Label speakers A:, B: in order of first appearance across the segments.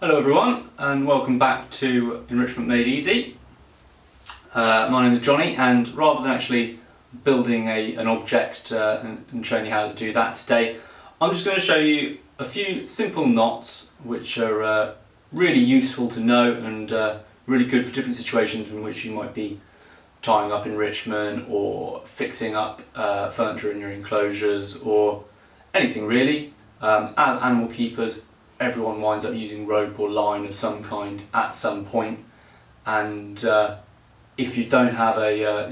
A: Hello everyone and welcome back to Enrichment Made Easy. My name is Johnny, and rather than actually building an object and showing you how to do that today, I'm just going to show you a few simple knots which are really useful to know and really good for different situations in which you might be tying up enrichment or fixing up furniture in your enclosures or anything really. As animal keepers, everyone winds up using rope or line of some kind at some point, and if you don't have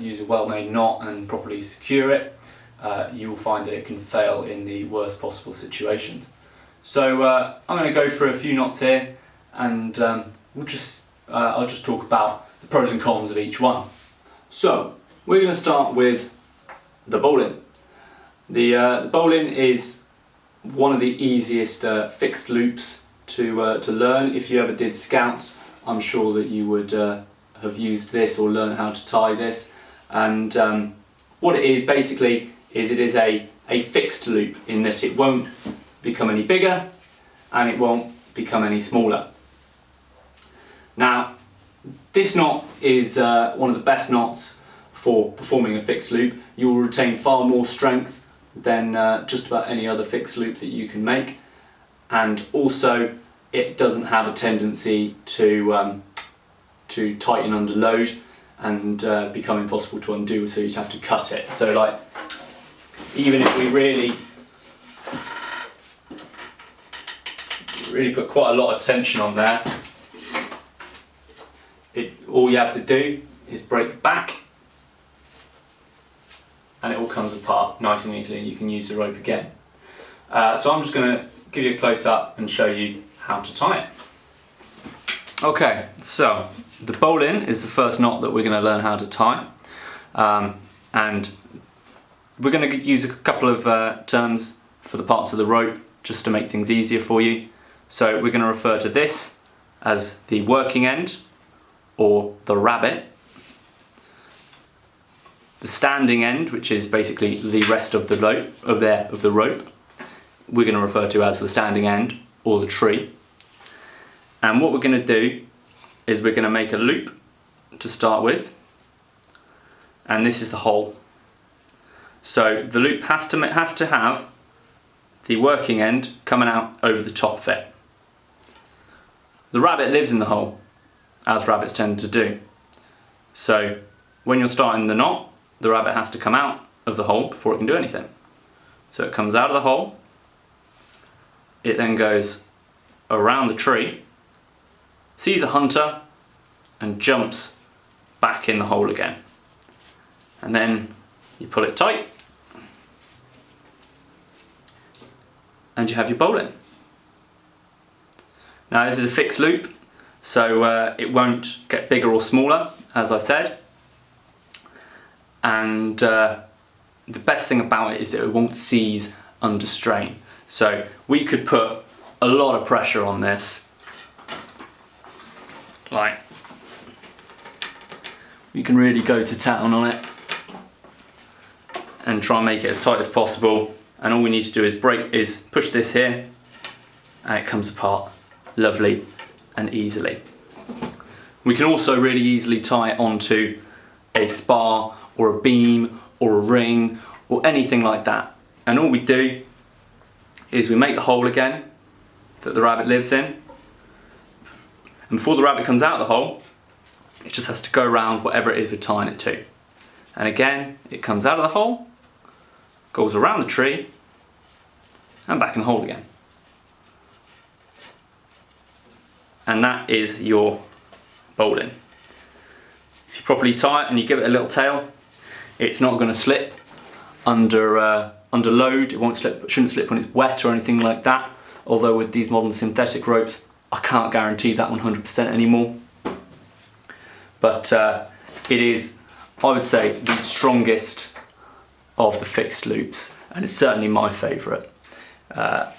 A: use a well-made knot and properly secure it, you will find that it can fail in the worst possible situations. So I'm going to go through a few knots here, and I'll just talk about the pros and cons of each one. So we're going to start with the bowline. The bowline is one of the easiest fixed loops to learn. If you ever did scouts, I'm sure that you would have used this or learn how to tie this. And what it is basically is it is a fixed loop in that it won't become any bigger and it won't become any smaller. Now, this knot is one of the best knots for performing a fixed loop. You will retain far more strength than just about any other fixed loop that you can make, and also it doesn't have a tendency to tighten under load and become impossible to undo, so you'd have to cut it. So like, even if we really put quite a lot of tension on there, all you have to do is break the back and it all comes apart nice and easily, and you can use the rope again. So I'm just going to give you a close-up and show you how to tie it. Okay, so the bowline is the first knot that we're going to learn how to tie, and we're going to use a couple of terms for the parts of the rope just to make things easier for you. So we're going to refer to this as the working end, or the rabbit. The standing end, which is basically the rest of the rope, we're going to refer to as the standing end or the tree. And what we're going to do is we're going to make a loop to start with, and this is the hole. So the loop has to have the working end coming out over the top of it. The rabbit lives in the hole, as rabbits tend to do. So when you're starting the knot, the rabbit has to come out of the hole before it can do anything. So it comes out of the hole, it then goes around the tree, sees a hunter, and jumps back in the hole again. And then you pull it tight, and you have your bowline. Now this is a fixed loop, so it won't get bigger or smaller, as I said. And the best thing about it is that it won't seize under strain. So we could put a lot of pressure on this, like we can really go to town on it and try and make it as tight as possible, and all we need to do is push this here and it comes apart lovely and easily. We can also really easily tie it onto a spar or a beam or a ring or anything like that, and all we do is we make the hole again that the rabbit lives in, and before the rabbit comes out of the hole, it just has to go around whatever it is we're tying it to, and again it comes out of the hole, goes around the tree and back in the hole again, and that is your bowline. If you properly tie it and you give it a little tail, it's not going to slip under load. It shouldn't slip when it's wet or anything like that. Although with these modern synthetic ropes, I can't guarantee that 100% anymore. But it is, I would say, the strongest of the fixed loops, and it's certainly my favourite. The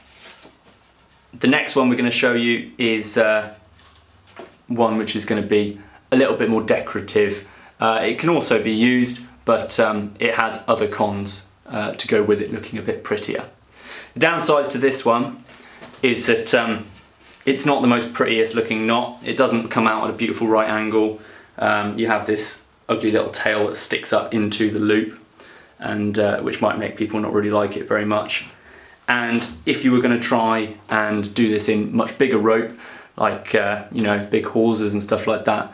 A: next one we're going to show you is one which is going to be a little bit more decorative. It can also be used, but it has other cons to go with it looking a bit prettier. The downsides to this one is that It's not the most prettiest looking knot. It doesn't come out at a beautiful right angle. You have this ugly little tail that sticks up into the loop, and which might make people not really like it very much. And if you were going to try and do this in much bigger rope, like you know, big hawsers and stuff like that,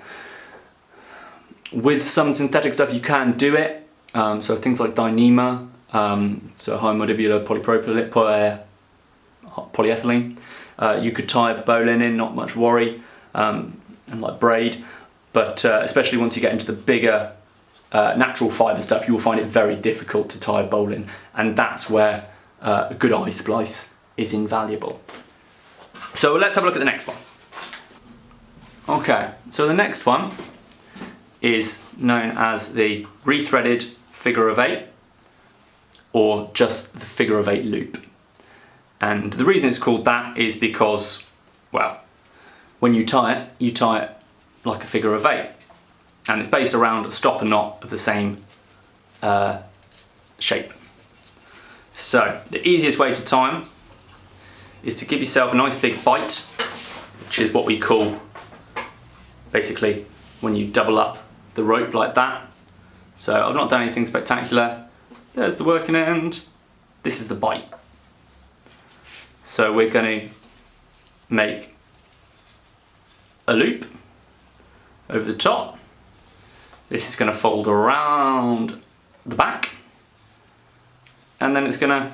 A: with some synthetic stuff you can do it. So things like Dyneema, so high modular polyethylene. You could tie a bowline in, not much worry, and like braid. But especially once you get into the bigger natural fibre stuff, you will find it very difficult to tie a bowline, and that's where a good eye splice is invaluable. So let's have a look at the next one. Okay, so the next one is known as the rethreaded figure of 8, or just the figure of 8 loop. And the reason it's called that is because, well, when you tie it like a figure of 8, and it's based around a stopper knot of the same shape. So the easiest way to tie them is to give yourself a nice big bite, which is what we call basically when you double up the rope like that. So I've not done anything spectacular. There's the working end, this is the bite. So we're going to make a loop over the top. This is going to fold around the back, and then it's going to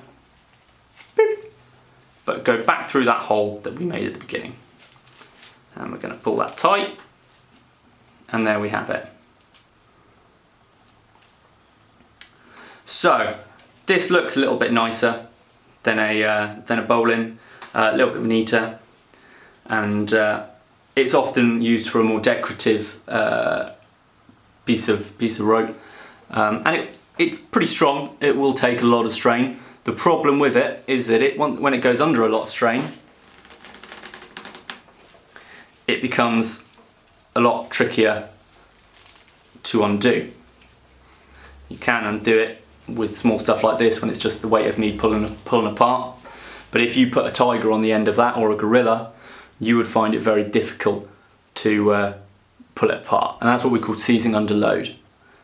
A: but go back through that hole that we made at the beginning. And we're going to pull that tight, and there we have it. So this looks a little bit nicer than a bowline, a little bit neater, and it's often used for a more decorative piece of rope, and it's pretty strong. It will take a lot of strain. The problem with it is that when it goes under a lot of strain, it becomes a lot trickier to undo. You can undo it with small stuff like this when it's just the weight of me pulling apart, but if you put a tiger on the end of that, or a gorilla, you would find it very difficult to pull it apart, and that's what we call seizing under load.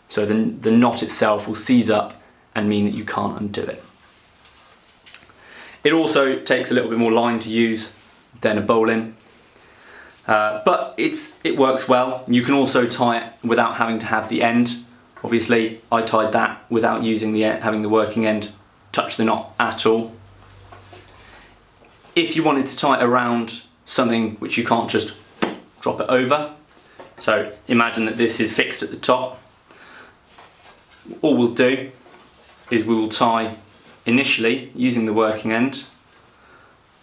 A: So the knot itself will seize up and mean that you can't undo it. It also takes a little bit more line to use than a bowline, but it works well. You can also tie it without having to have the end. Obviously, I tied that without having the working end touch the knot at all. If you wanted to tie it around something which you can't just drop it over, so imagine that this is fixed at the top, all we'll do is we will tie initially using the working end.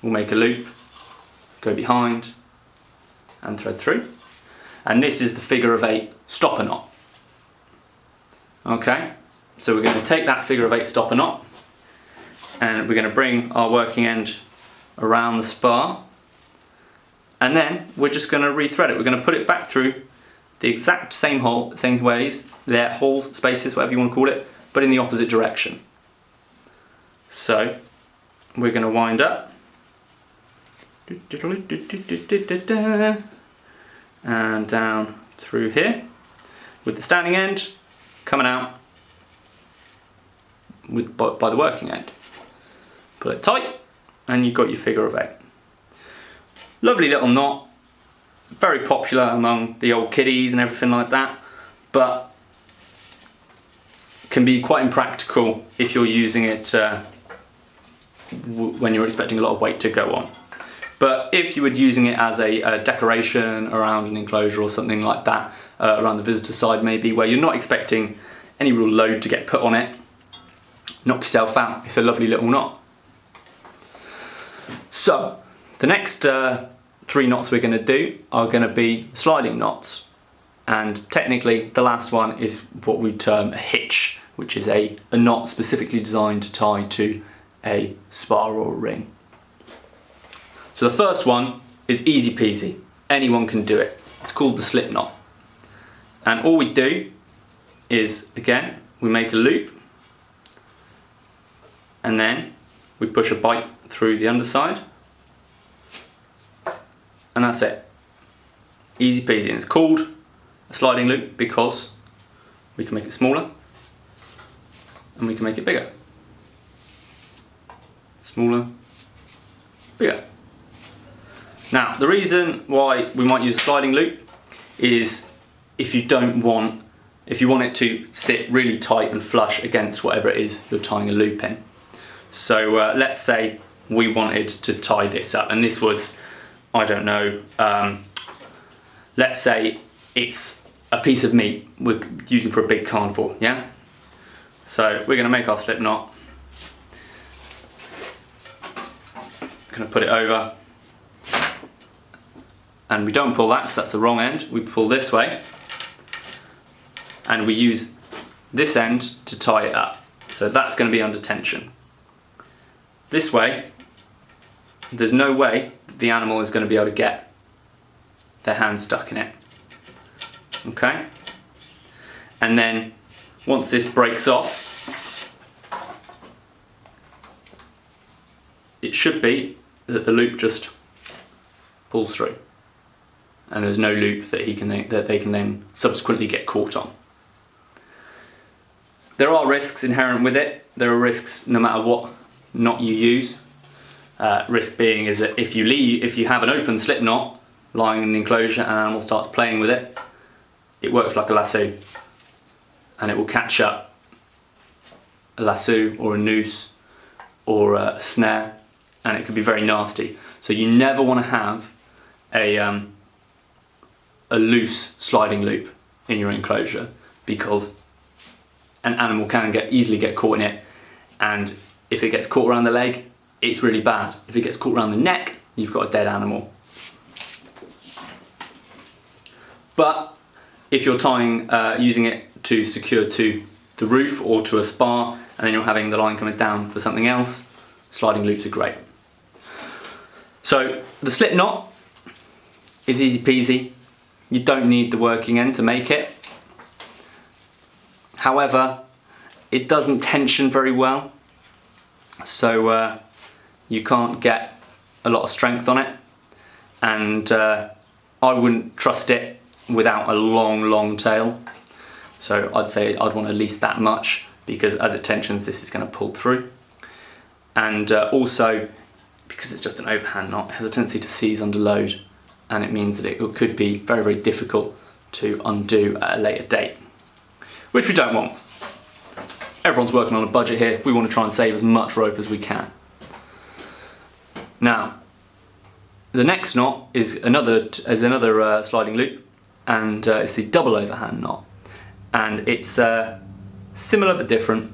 A: We'll make a loop, go behind and thread through, and this is the figure of 8 stopper knot. Okay, so we're going to take that figure of 8 stopper knot, and we're going to bring our working end around the spar, and then we're just going to rethread it. We're going to put it back through the exact same ways, their holes, spaces, whatever you want to call it, but in the opposite direction. So we're going to wind up and down through here with the standing end coming out by the working end. Pull it tight and you've got your figure of 8. Lovely little knot, very popular among the old kiddies and everything like that, but can be quite impractical if you're using it when you're expecting a lot of weight to go on. But if you were using it as a decoration around an enclosure or something like that, around the visitor side maybe, where you're not expecting any real load to get put on it, knock yourself out. It's a lovely little knot. So the next 3 knots we're going to do are going to be sliding knots, and technically the last one is what we term a hitch, which is a knot specifically designed to tie to a spar or a ring. So the first one is easy peasy, anyone can do it. It's called the Slipknot, and all we do is, again, we make a loop and then we push a bite through the underside, and that's it. Easy peasy, and it's called a sliding loop because we can make it smaller and we can make it bigger. Smaller, bigger. Now, the reason why we might use a sliding loop is if you want it to sit really tight and flush against whatever it is you're tying a loop in. So let's say we wanted to tie this up, and this was, I don't know, let's say it's a piece of meat we're using for a big carnivore, yeah? So we're going to make our slip knot. Going to put it over, and we don't pull that because that's the wrong end. We pull this way, and we use this end to tie it up. So that's going to be under tension. This way, there's no way that the animal is going to be able to get their hand stuck in it. Okay? And then once this breaks off, it should be that the loop just pulls through, and there's no loop that they can then subsequently get caught on. There are risks inherent with it. There are risks no matter what knot you use. Risk being is that if you have an open slip knot lying in an enclosure and an animal starts playing with it, it works like a lasso, and it will catch up a lasso or a noose or a snare, and it could be very nasty. So you never want to have a loose sliding loop in your enclosure, because an animal can easily get caught in it, and if it gets caught around the leg, it's really bad. If it gets caught around the neck, you've got a dead animal. But if you're tying, using it to secure to the roof or to a spar, and then you're having the line coming down for something else, sliding loops are great. So the slip knot is easy peasy. You don't need the working end to make it. However, it doesn't tension very well, so you can't get a lot of strength on it, and I wouldn't trust it without a long tail. So I'd say I'd want at least that much, because as it tensions, this is going to pull through. And also, because it's just an overhand knot, it has a tendency to seize under load, and it means that it could be very difficult to undo at a later date, which we don't want. Everyone's working on a budget here. We want to try and save as much rope as we can. Now, the next knot is another sliding loop, and it's the double overhand knot, and it's similar but different,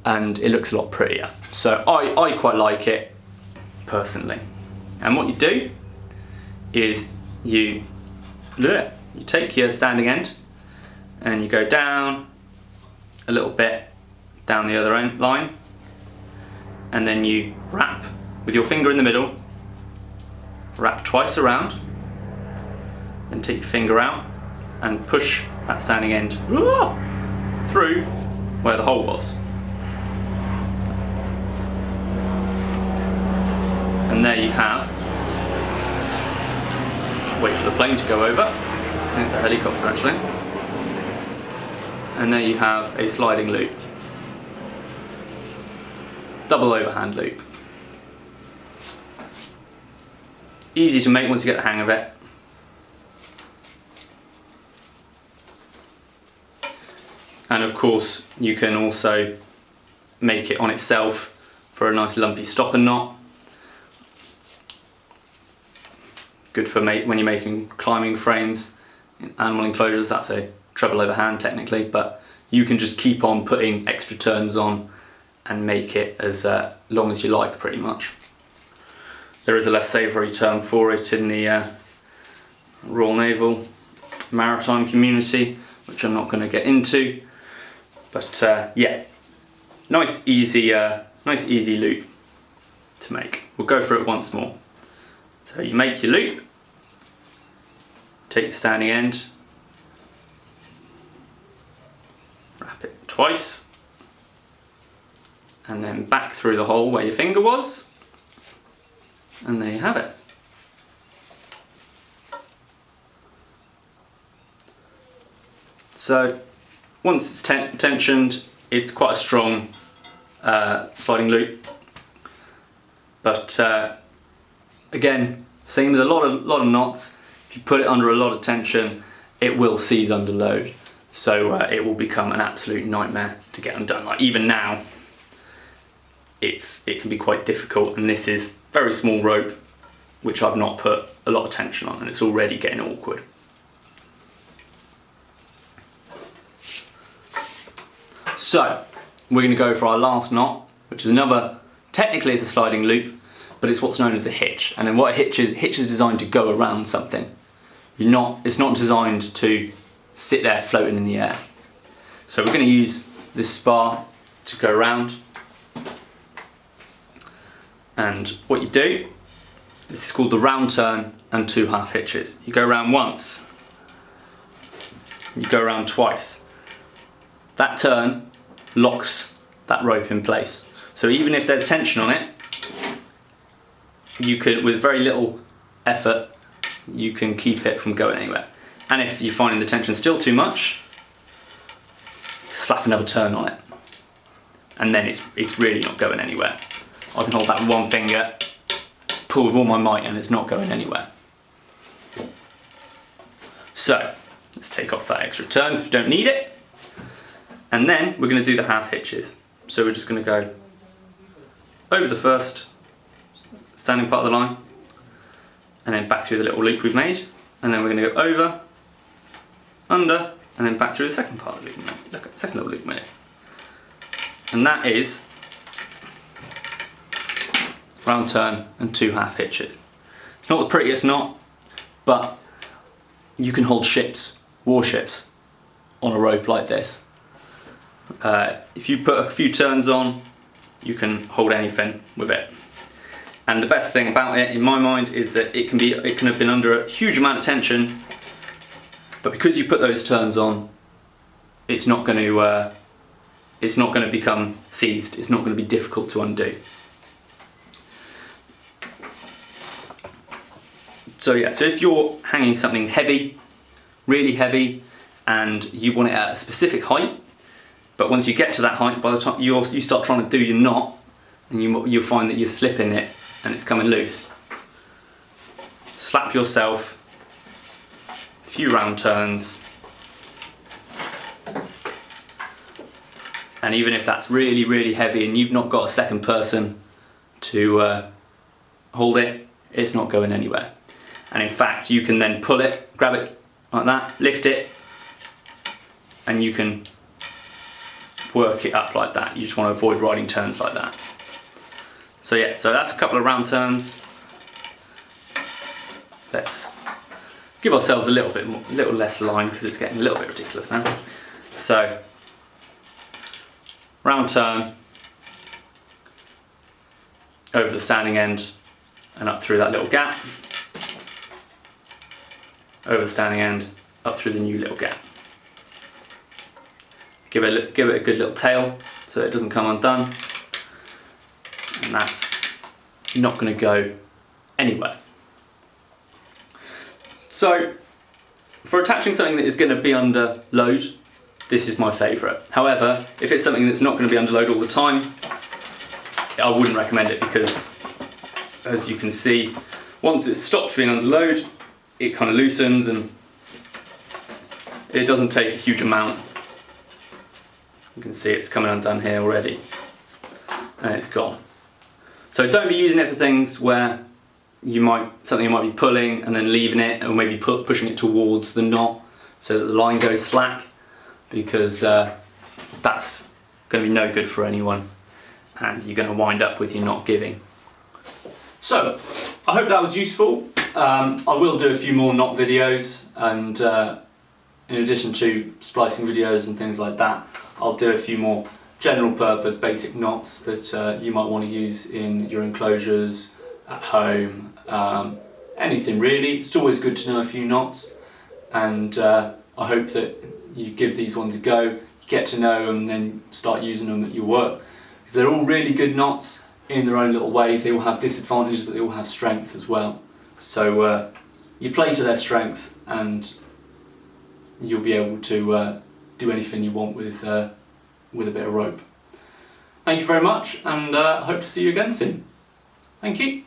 A: and it looks a lot prettier. So I quite like it personally. And what you do is you take your standing end and you go down a little bit down the other end line, and then you wrap with your finger in the middle, wrap twice around, then take your finger out and push that standing end through where the hole was. And there you have, wait for the plane to go over, it's a helicopter actually, and there you have a sliding loop, double overhand loop. Easy to make once you get the hang of it. And of course you can also make it on itself for a nice lumpy stopper knot. Good for when you're making climbing frames in animal enclosures. That's a treble overhand technically, but you can just keep on putting extra turns on and make it as long as you like, pretty much. There is a less savoury term for it in the Royal Naval maritime community, which I'm not going to get into, but yeah, nice easy loop to make. We'll go through it once more. So you make your loop, take your standing end, wrap it twice, and then back through the hole where your finger was, and there you have it. So once it's tensioned, it's quite a strong sliding loop, but again, same with a lot of knots. If you put it under a lot of tension, it will seize under load, so it will become an absolute nightmare to get undone. Like even now, it can be quite difficult, and this is very small rope which I've not put a lot of tension on, and it's already getting awkward. So we're going to go for our last knot, which is another, technically it's a sliding loop, but it's what's known as a hitch. And then what a hitch is designed to go around something. It's not designed to sit there floating in the air. So we're going to use this spar to go around. And what you do, this is called the round turn and 2 half hitches. You go around once, you go around twice. That turn locks that rope in place. So even if there's tension on it, you could, with very little effort, you can keep it from going anywhere. And if you're finding the tension still too much, slap another turn on it. And then it's really not going anywhere. I can hold that with one finger, pull with all my might, and it's not going anywhere. So let's take off that extra turn if you don't need it. And then we're going to do the half hitches. So we're just going to go over the first standing part of the line, and then back through the little loop we've made, and then we're going to go over, under, and then back through the second part of the loop. Look at the second little loop we made. And that is round turn and 2 half hitches. It's not the prettiest knot, but you can hold ships, warships, on a rope like this. If you put a few turns on, you can hold anything with it. And the best thing about it, in my mind, is that it can have been under a huge amount of tension, but because you put those turns on, it's not going to become seized. It's not going to be difficult to undo. So yeah, so if you're hanging something heavy, really heavy, and you want it at a specific height, but once you get to that height, by the time you start trying to do your knot, and you'll find that you're slipping it and it's coming loose. Slap yourself a few round turns, and even if that's really, really heavy and you've not got a second person to hold it, it's not going anywhere. And in fact, you can then pull it, grab it like that, lift it, and you can work it up like that. You just want to avoid riding turns like that. So yeah, so that's a couple of round turns. Let's give ourselves a little less line because it's getting a little bit ridiculous now. So round turn over the standing end and up through that little gap. Over the standing end, up through the new little gap. Give it a good little tail so it doesn't come undone, and that's not going to go anywhere. So for attaching something that is going to be under load, this is my favourite. However, if it's something that's not going to be under load all the time, I wouldn't recommend it, because as you can see, once it's stopped being under load, it kind of loosens and it doesn't take a huge amount. You can see it's coming undone here already and it's gone. So don't be using it for things where something you might be pulling and then leaving it, or maybe pushing it towards the knot so that the line goes slack, because that's going to be no good for anyone and you're going to wind up with your knot giving. So I hope that was useful. I will do a few more knot videos, and in addition to splicing videos and things like that, I'll do a few more general purpose basic knots that you might want to use in your enclosures, at home, anything really. It's always good to know a few knots, and I hope that you give these ones a go, you get to know them and then start using them at your work, because they're all really good knots in their own little ways. They all have disadvantages, but they all have strengths as well. So you play to their strengths and you'll be able to do anything you want with a bit of rope. Thank you very much, and I hope to see you again soon. Thank you.